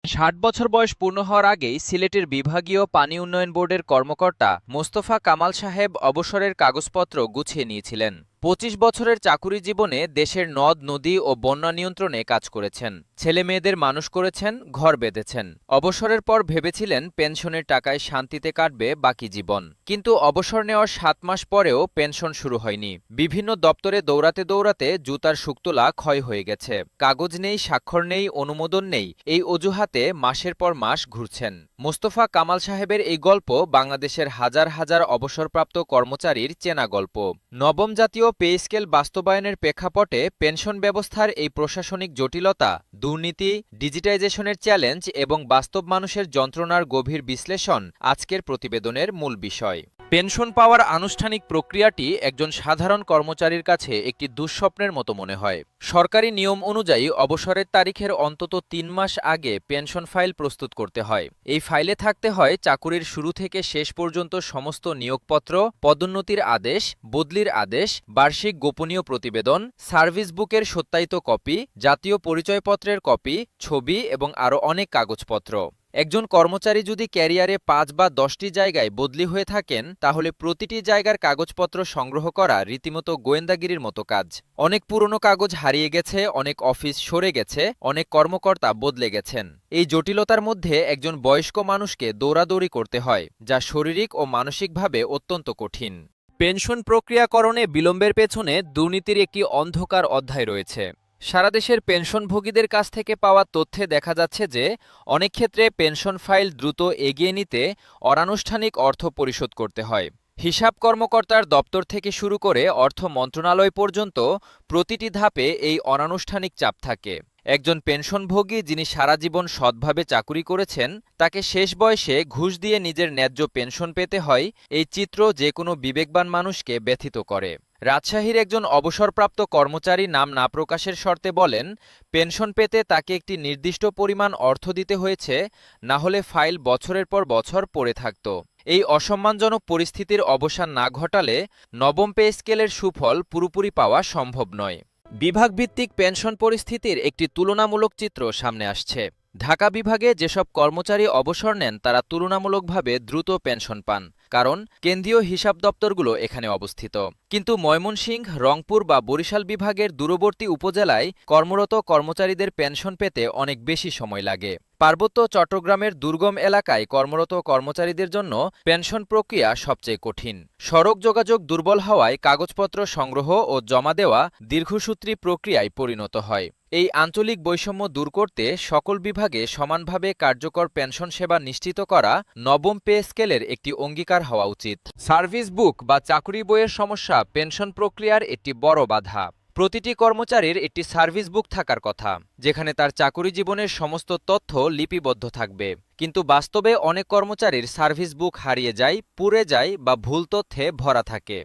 ৬০ বছর বয়স পূর্ণ হওয়ার আগেই সিলেটের বিভাগীয় পানি উন্নয়ন বোর্ডের কর্মকর্তা মোস্তফা কামাল সাহেব অবসরের কাগজপত্র গুছিয়ে নিয়েছিলেন। ২৫ বছরের চাকুরি জীবনে দেশের নদ নদী ও বন্যা নিয়ন্ত্রণে কাজ করেছেন, ছেলে মেয়েদের মানুষ করেছেন, ঘর বেঁধেছেন। অবসরের পর ভেবেছিলেন পেনশনের টাকায় শান্তিতে কাটবে বাকি জীবন, কিন্তু অবসর নেওয়ার ৭ মাস পরেও পেনশন শুরু হয়নি। বিভিন্ন দপ্তরে দৌড়াতে দৌড়াতে জুতার শুকতোলা ক্ষয় হয়ে গেছে। কাগজ নেই, স্বাক্ষর নেই, অনুমোদন নেই, এই অজুহাতে মাসের পর মাস ঘুরছেন। মোস্তফা কামাল সাহেবের এই গল্প বাংলাদেশের হাজার হাজার অবসরপ্রাপ্ত কর্মচারীর চেনা গল্প। নবম জাতীয় পে স্কেল বাস্তবায়নের প্রেক্ষাপটে পেনশন ব্যবস্থার এই প্রশাসনিক জটিলতা, দুর্নীতি, ডিজিটাইজেশনের চ্যালেঞ্জ এবং বাস্তব মানুষের যন্ত্রণার গভীর বিশ্লেষণ আজকের প্রতিবেদনের মূল বিষয়। পেনশন পাওয়ার আনুষ্ঠানিক প্রক্রিয়াটি একজন সাধারণ কর্মচারীর কাছে একটি দুঃস্বপ্নের মতো মনে হয়। সরকারি নিয়ম অনুযায়ী অবসরের তারিখের অন্তত ৩ মাস আগে পেনশন ফাইল প্রস্তুত করতে হয়। এই ফাইলে থাকতে হয় চাকুরির শুরু থেকে শেষ পর্যন্ত সমস্ত নিয়োগপত্র, পদোন্নতির আদেশ, বদলির আদেশ, বার্ষিক গোপনীয় প্রতিবেদন, সার্ভিস বুকের সত্যায়িত কপি, জাতীয় পরিচয়পত্রের কপি, ছবি এবং আরও অনেক কাগজপত্র। একজন কর্মচারী যদি ক্যারিয়ারে ৫ বা ১০টি জায়গায় বদলি হয়ে থাকেন, তাহলে প্রতিটি জায়গার কাগজপত্র সংগ্রহ করা রীতিমতো গোয়েন্দাগিরির মতো কাজ। অনেক পুরনো কাগজ হারিয়ে গেছে, অনেক অফিস সরে গেছে, অনেক কর্মকর্তা বদলে গেছেন। এই জটিলতার মধ্যে একজন বয়স্ক মানুষকে দৌড়াদৌড়ি করতে হয়, যা শারীরিক ও মানসিকভাবে অত্যন্ত কঠিন। পেনশন প্রক্রিয়াকরণে বিলম্বের পেছনে দুর্নীতির একটি অন্ধকার অধ্যায় রয়েছে। সারা দেশের পেনশনভোগীদের কাছ থেকে পাওয়া তথ্যে দেখা যাচ্ছে যে অনেক ক্ষেত্রে পেনশন ফাইল দ্রুত এগিয়ে নিতে অনানুষ্ঠানিক অর্থ পরিশোধ করতে হয়। হিসাব কর্মকর্তার দপ্তর থেকে শুরু করে অর্থ মন্ত্রণালয় পর্যন্ত প্রতিটি ধাপে এই অনানুষ্ঠানিক চাপ থাকে। একজন পেনশনভোগী যিনি সারা জীবন সৎভাবে চাকুরি করেছেন, তাকে শেষ বয়সে ঘুষ দিয়ে নিজের ন্যায্য পেনশন পেতে হয়, এই চিত্র যে কোনো বিবেকবান মানুষকে ব্যথিত করে। রাজশাহীর একজন অবসরপ্রাপ্ত কর্মচারী নাম না প্রকাশের শর্তে বলেন, পেনশন পেতে তাকে একটি নির্দিষ্ট পরিমাণ অর্থ দিতে হয়েছে, না হলে ফাইল বছরের পর বছর পড়ে থাকত। এই অসম্মানজনক পরিস্থিতির অবসান না ঘটালে নবম পে স্কেলের সুফল পুরোপুরি পাওয়া সম্ভব নয়। বিভাগভিত্তিক পেনশন পরিস্থিতির একটি তুলনামূলক চিত্র সামনে আসছে। ঢাকা বিভাগে যেসব কর্মচারী অবসর নেন তারা তুলনামূলকভাবে দ্রুত পেনশন পান, কারণ কেন্দ্রীয় হিসাব দপ্তরগুলো এখানে অবস্থিত। কিন্তু ময়মনসিংহ, রংপুর বা বরিশাল বিভাগের দূরবর্তী উপজেলায় কর্মরত কর্মচারীদের পেনশন পেতে অনেক বেশি সময় লাগে। পার্বত্য চট্টগ্রামের দুর্গম এলাকায় কর্মরত কর্মচারীদের জন্য পেনশন প্রক্রিয়া সবচেয়ে কঠিন। সড়ক যোগাযোগ দুর্বল হওয়ায় কাগজপত্র সংগ্রহ ও জমা দেওয়া দীর্ঘসূত্রী প্রক্রিয়ায় পরিণত হয়। এই আঞ্চলিক বৈষম্য দূর করতে সকল বিভাগে সমানভাবে কার্যকর পেনশন সেবা নিশ্চিত করা নবম পে স্কেলের একটি অঙ্গীকার হওয়া উচিত। সার্ভিস বুক বা চাকুরি বইয়ের সমস্যা পেনশন প্রক্রিয়ার একটি বড় বাধা। প্রতিটি কর্মচারীর একটি সার্ভিস বুক থাকার কথা, যেখানে তার চাকুরি জীবনের সমস্ত তথ্য লিপিবদ্ধ থাকবে। কিন্তু বাস্তবে অনেক কর্মচারীর সার্ভিস বুক হারিয়ে যায়, পুড়ে যায় বা ভুল তথ্যে ভরা থাকে।